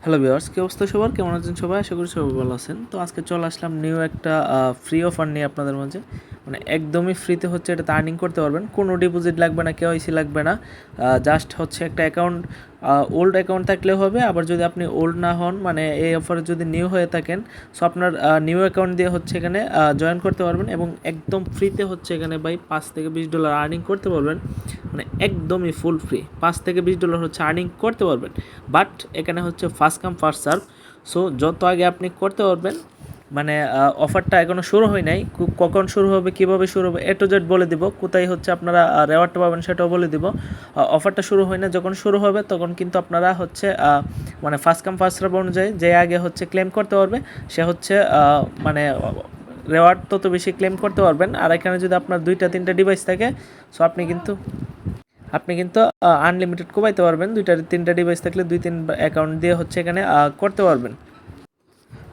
Hello viewers, কি অবস্থা সবার? কেমন আছেন সবাই? আশা করি সবাই ভালো আছেন। তো আজকে চলে আসলাম নিউ একটা ফ্রি অফার নিয়ে আপনাদের মাঝে। মানে একদমই ফ্রিতে হচ্ছে এটাতে আর্নিং করতে পারবেন। কোনো ডিপোজিট লাগবে না, কেওয়াইসি লাগবে না। জাস্ট হচ্ছে একটা অ্যাকাউন্ট, ওল্ড অ্যাকাউন্ট থাকলেও হবে। আবার যদি আপনি ওল্ড না হন, মানে এই অফারে যদি নিউ হয়ে থাকেন, সো আপনার নিউ অ্যাকাউন্ট দিয়ে হচ্ছে এখানে জয়েন করতে পারবেন এবং একদম ফ্রিতে হচ্ছে এখানে ভাই $5 থেকে $20 আর্নিং করতে পারবেন। মানে একদমই ফুল ফ্রি $5 থেকে $20 হচ্ছে আর্নিং করতে পারবেন। বাট এখানে হচ্ছে first come first serve. So যত আগে আপনি করতে পারবেন, মানে অফারটা এখনও শুরু হয় নাই, কখন শুরু হবে, কীভাবে শুরু হবে, টু জেড বলে দিব। কোথায় হচ্ছে আপনারা রেওয়ার্ডটা পাবেন সেটাও বলে দিব। অফারটা শুরু হয় না, যখন শুরু হবে তখন কিন্তু আপনারা হচ্ছে মানে ফার্স্ট কাম ফার্স্ট সার্ভ অনুযায়ী যে আগে হচ্ছে ক্লেম করতে পারবে সে হচ্ছে মানে রেওয়ার্ড তত বেশি ক্লেম করতে পারবেন। আর এখানে যদি আপনার 2-3টা ডিভাইস থাকে, সো আপনি কিন্তু আনলিমিটেড কোবাইতে পারবেন। 2-3টা ডিভাইস থাকলে 2-3 অ্যাকাউন্ট দিয়ে হচ্ছে এখানে করতে পারবেন।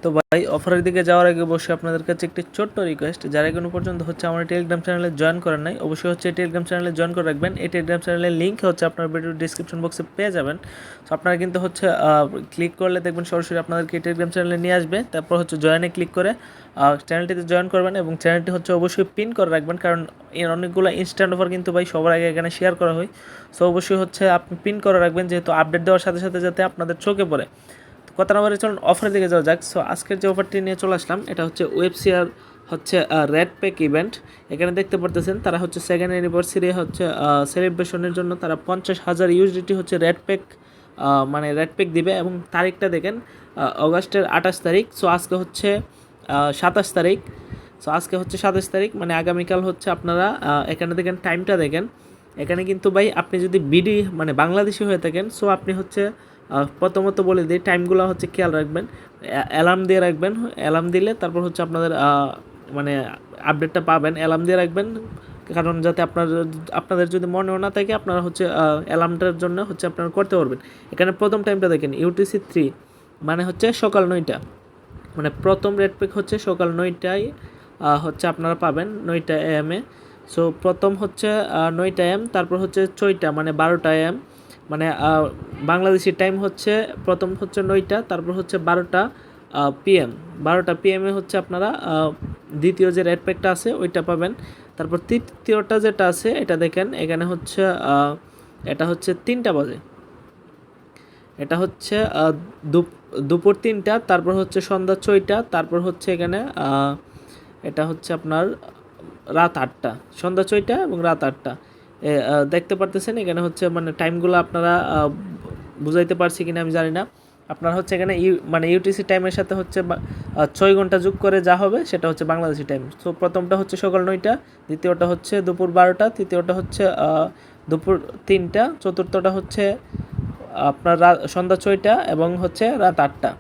তো ভাই, অফারের দিকে যাওয়ার আগে অবশ্যই আপনাদের কাছে একটি ছোট্ট রিকোয়েস্ট, যারা এখনো পর্যন্ত হচ্ছে আমার টেলিগ্রাম চ্যানেলে জয়েন করেন নাই, অবশ্যই হচ্ছে টেলিগ্রাম চ্যানেলে জয়েন করে রাখবেন। এই টেলিগ্রাম চ্যানেলের লিঙ্ক হচ্ছে আপনার ভিডিওর ডিসক্রিপশন বক্সে পেয়ে যাবেন। সো আপনারা কিন্তু হচ্ছে ক্লিক করলে দেখবেন সরাসরি আপনাদেরকে টেলিগ্রাম চ্যানেলে নিয়ে আসবে। তারপর হচ্ছে জয়েনে ক্লিক করে চ্যানেলটিতে জয়েন করবেন এবং চ্যানেলটি হচ্ছে অবশ্যই পিন করে রাখবেন, কারণ এর অনেকগুলো ইনস্ট্যান্ট অফার কিন্তু ভাই সবার আগে এখানে শেয়ার করা হয়। সো অবশ্যই হচ্ছে আপনি পিন করে রাখবেন, যেহেতু আপডেট দেওয়ার সাথে সাথে যাতে আপনাদের চোখে পড়ে। কত নম্বরে চলুন অফারের দিকে যাওয়া যাক। সো আজকের যে অফারটি নিয়ে চলে আসলাম, এটা হচ্ছে ওয়েবসিয়ার হচ্ছে রেড প্যাক ইভেন্ট। এখানে দেখতে পারতেছেন তারা হচ্ছে সেকেন্ড অ্যানিভার্সারি হচ্ছে সেলিব্রেশনের জন্য তারা 50,000 ইউএসডিটি হচ্ছে রেড প্যাক, মানে রেড প্যাক দিবে। এবং তারিখটা দেখেন, অগাস্টের 28 তারিখ। সো আজকে হচ্ছে 27 তারিখ। সো আজকে হচ্ছে 27 তারিখ, মানে আগামীকাল হচ্ছে আপনারা এখানে দেখেন, টাইমটা দেখেন। এখানে কিন্তু ভাই আপনি যদি বিডি মানে বাংলাদেশি হয়ে থাকেন, সো আপনি হচ্ছে প্রথমত বলে দিই, টাইমগুলো হচ্ছে খেয়াল রাখবেন, অ্যালার্ম দিয়ে রাখবেন। অ্যালার্ম দিলে তারপর হচ্ছে আপনাদের মানে আপডেটটা পাবেন। অ্যালার্ম দিয়ে রাখবেন, কারণ যাতে আপনাদের যদি মনেও না থাকে, আপনারা হচ্ছে অ্যালার্মটার জন্য হচ্ছে আপনারা করতে পারবেন। এখানে প্রথম টাইমটা দেখেন, UTC 3, মানে হচ্ছে সকাল 9টা। মানে প্রথম রেড পেক হচ্ছে সকাল 9টায় হচ্ছে আপনারা পাবেন, 9টা AM এ। সো প্রথম হচ্ছে 9টা AM, তারপর হচ্ছে 6টা মানে 12টা AM, মানে বাংলাদেশি টাইম হচ্ছে প্রথম হচ্ছে 9টা, তারপর হচ্ছে 12টা PM। 12টা PM হচ্ছে আপনারা দ্বিতীয় যে রেড প্যাকটা আছে ওইটা পাবেন। তারপর তৃতীয়টা যেটা আছে এটা দেখেন, এখানে হচ্ছে এটা হচ্ছে 3টা বাজে। এটা হচ্ছে দুপুর 3টা, তারপর হচ্ছে সন্ধ্যা 6টা, তারপর হচ্ছে এখানে এটা হচ্ছে আপনার রাত 8টা, সন্ধ্যা 6টা এবং রাত 8টা। দেখতে পারতেছেন এখানে হচ্ছে মানে টাইমগুলো আপনারা বুঝাইতে পারছি কিনা আমি জানি না। আপনারা হচ্ছে এখানে মানে ইউটিসি টাইমের সাথে হচ্ছে 6 ঘন্টা যোগ করে যা হবে সেটা হচ্ছে বাংলাদেশি টাইম। সো প্রথমটা হচ্ছে সকাল 9টা, দ্বিতীয়টা হচ্ছে দুপুর 12টা, তৃতীয়টা হচ্ছে দুপুর 3টা, চতুর্থটা হচ্ছে আপনার সন্ধ্যা 6টা এবং হচ্ছে রাত 8টা।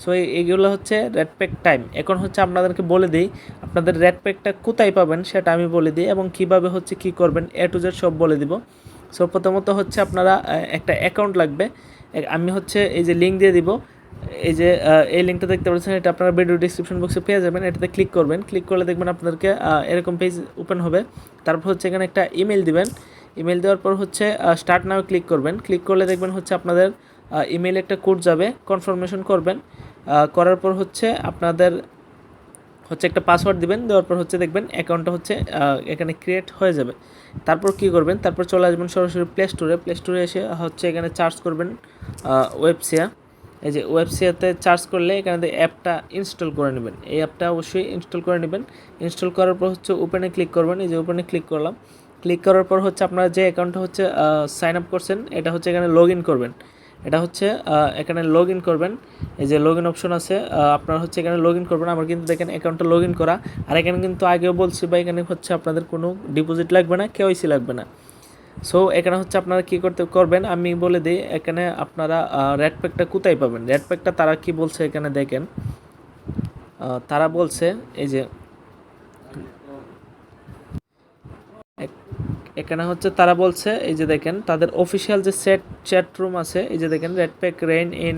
সো এইগুলো হচ্ছে রেড প্যাক টাইম। এখন হচ্ছে আপনাদেরকে বলে দিই আপনাদের রেড প্যাকটা কোথায় পাবেন সেটা আমি বলে দিই, এবং কিভাবে হচ্ছে কি করবেন A to Z সব বলে দিব। সো প্রথমত হচ্ছে আপনারা একটা অ্যাকাউন্ট লাগবে। আমি হচ্ছে এই যে লিঙ্ক দিয়ে দিব, এই যে এই লিঙ্কটা দেখতে পাচ্ছেন, এটা আপনারা ভিডিও ডিসক্রিপশন বক্সে পেয়ে যাবেন। এটাতে ক্লিক করবেন, ক্লিক করলে দেখবেন আপনাদেরকে এরকম পেজ ওপেন হবে। তারপর হচ্ছে এখানে একটা ইমেল দিবেন। ইমেল দেওয়ার পর হচ্ছে স্টার্ট নাও ক্লিক করবেন। ক্লিক করলে দেখবেন হচ্ছে আপনাদের ইমেলে একটা কোড যাবে, কনফার্মেশন করবেন। করার পর হচ্ছে আপনাদের হচ্ছে একটা পাসওয়ার্ড দিবেন, দেওয়ার পর হচ্ছে দেখবেন অ্যাকাউন্টটা হচ্ছে এখানে ক্রিয়েট হয়ে যাবে। তারপর কি করবেন, তারপর চলে আসবেন সরাসরি প্লে স্টোরে এসে হচ্ছে এখানে সার্চ করবেন ওয়েবসিয়া। এই যে ওয়েবসিয়াতে সার্চ করলে এখানে অ্যাপটা ইনস্টল করে নেবেন। এই অ্যাপটা অবশ্যই ইনস্টল করে নেবেন। ইনস্টল করার পর হচ্ছে ওপেনে ক্লিক করবেন। এই যে ওপেনে ক্লিক করলাম। ক্লিক করার পর হচ্ছে আপনারা যে অ্যাকাউন্টটা হচ্ছে সাইন আপ করছেন, এটা হচ্ছে এখানে লগ ইন করবেন। এটা হচ্ছে এখানে লগ ইন করবেন। এই যে লগ ইন অপশন আছে, আপনারা হচ্ছে এখানে লগ ইন করবেন। আমার কিন্তু দেখেন অ্যাকাউন্টটা লগ ইন করা। আর এখানে কিন্তু আগেও বলছি বা এখানে হচ্ছে আপনাদের কোনো ডিপোজিট লাগবে না, কেওয়াইসি লাগবে না। সো এখানে হচ্ছে আপনারা কী করবেন আমি বলে দিই। এখানে আপনারা রেড প্যাকটা কোথায় পাবেন, রেড প্যাকটা তারা কি বলছে এখানে দেখেন। তারা বলছে এই যে এখানে হচ্ছে তারা বলছে, এই যে দেখেন তাদের অফিসিয়াল যে চ্যাট রুম আছে, এই যে দেখেন red pack rain in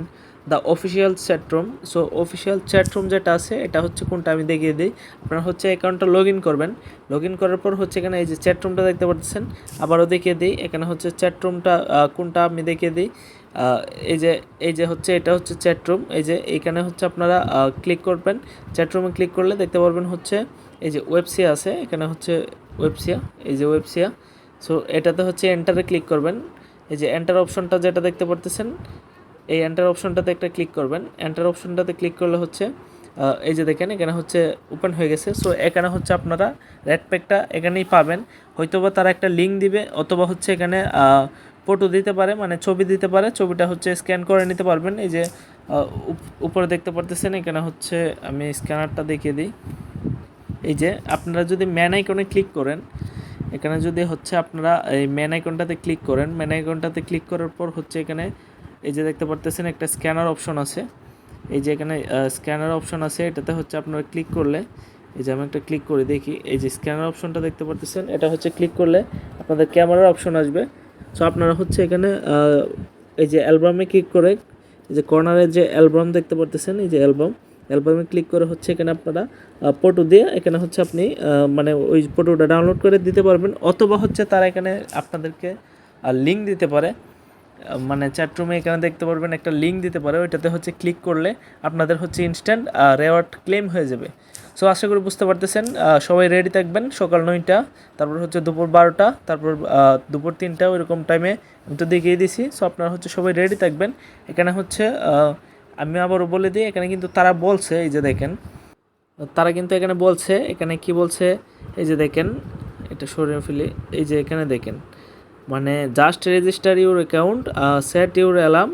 the official chat room. So official chat room যেটা আছে এটা হচ্ছে কোনটা আমি দেখিয়ে দিই। আপনারা হচ্ছে অ্যাকাউন্টটা লগ ইন করবেন। লগ ইন করার পর হচ্ছে এখানে এই যে চ্যাট রুমটা দেখতে পাচ্ছেন, আবারও দেখিয়ে দিই। এখানে হচ্ছে চ্যাট রুমটা কোনটা আমি দেখিয়ে দিই। আহ, এই যে এই যে হচ্ছে এটা হচ্ছে চ্যাটরুম। এই যে এইখানে হচ্ছে আপনারা ক্লিক করবেন, চ্যাটরুমে ক্লিক করলে দেখতে পারবেন হচ্ছে এই যে ওয়েবসিয়া আছে, এখানে হচ্ছে ওয়েবসিয়া, এই যে ওয়েবসিয়া। সো এটাতে হচ্ছে এন্টারে ক্লিক করবেন। এই যে এন্টার অপশনটা যেটা দেখতে পারতেছেন, এই এন্টার অপশনটাতে একটা ক্লিক করবেন। এন্টার অপশনটাতে ক্লিক করলে হচ্ছে এই যে দেখেন এখানে হচ্ছে ওপেন হয়ে গেছে। সো এখানে হচ্ছে আপনারা রেড প্যাকটা এখানেই পাবেন। হয়তোবা তারা একটা লিঙ্ক দিবে, অথবা হচ্ছে এখানে ফটো দিতে পারে, মানে ছবি দিতে পারে, ছবিটা হচ্ছে স্ক্যান করে নিতে পারবেন। এই যে উপরে দেখতে পারতেছেন এখানে হচ্ছে, আমি স্ক্যানারটা দেখিয়ে দিই। এই যে আপনারা যদি ম্যান আইকনে ক্লিক করেন, এখানে যদি হচ্ছে আপনারা এই ম্যান আইকনটাতে ক্লিক করেন, ম্যান আইকনটাতে ক্লিক করার পর হচ্ছে এখানে এই যে দেখতে পারতেছেন একটা স্ক্যানার অপশন আছে। এই যে এখানে স্ক্যানার অপশন আছে, এটাতে হচ্ছে আপনারা ক্লিক করলে, এই যে আমি একটা ক্লিক করে দেখি, এই যে স্ক্যানার অপশনটা দেখতে পারতেছেন, এটা হচ্ছে ক্লিক করলে আপনাদের ক্যামেরার অপশন আসবে। সো আপনারা হচ্ছে এখানে এই যে অ্যালবামে ক্লিক করে, এই যে কর্নারে যে অ্যালবাম দেখতে পারতেছেন, এই যে অ্যালবামে ক্লিক করে হচ্ছে এখানে আপনারা ফটো দিয়ে এখানে হচ্ছে আপনি মানে ওই ফটোটা ডাউনলোড করে দিতে পারবেন, অথবা হচ্ছে তারা এখানে আপনাদেরকে লিঙ্ক দিতে পারে। মানে চ্যাটরুমে এখানে দেখতে পারবেন একটা লিঙ্ক দিতে পারে, ওইটাতে হচ্ছে ক্লিক করলে আপনাদের হচ্ছে ইনস্ট্যান্ট রেওয়ার্ড ক্লেম হয়ে যাবে। সো আশা করি বুঝতে পারতেছেন। সবাই রেডি থাকবেন সকাল 9টা, তারপর হচ্ছে দুপুর 12টা, তারপর দুপুর 3টা, ওইরকম টাইমে আমি তো দেখিয়ে দিছি। সো আপনারা হচ্ছে সবাই রেডি থাকবেন। এখানে হচ্ছে আমি আবারও বলে দিই, এখানে কিন্তু তারা বলছে, এই যে দেখেন তারা কিন্তু এখানে বলছে, এখানে কি বলছে, এই যে দেখেন এটা সরিয়ে ফেলি, এই যে এখানে দেখেন মানে just register your account, set your alarm,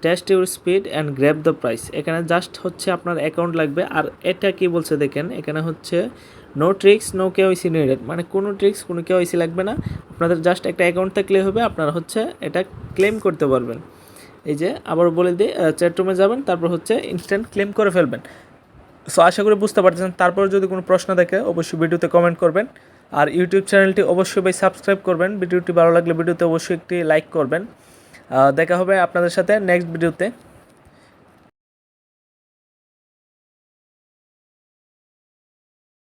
test your speed and grab the price. এখানে জাস্ট হচ্ছে আপনার অ্যাকাউন্ট লাগবে। আর এটা কি বলছে দেখেন, এখানে হচ্ছে no tricks no KYC needed, মানে কোনো ট্রিক্স কোনো কেওয়াইসি লাগবে না, আপনাদের জাস্ট একটা অ্যাকাউন্ট থাকলে হবে, আপনারা হচ্ছে এটা ক্লেম করতে পারবেন। এই যে আবার বলে দিই, চ্যাটরুমে যাবেন, তারপর হচ্ছে ইনস্ট্যান্ট ক্লেম করে ফেলবেন। সো আশা করি বুঝতে পারতেছেন। তারপর যদি কোনো প্রশ্ন থাকে অবশ্যই ভিডিওতে কমেন্ট করবেন। আর ইউটিউব চ্যানেলটি অবশ্যই ভাই সাবস্ক্রাইব করবেন। ভিডিওটি ভালো লাগলে ভিডিওতে অবশ্যই একটি লাইক করবেন। দেখা হবে আপনাদের সাথে নেক্সট ভিডিওতে।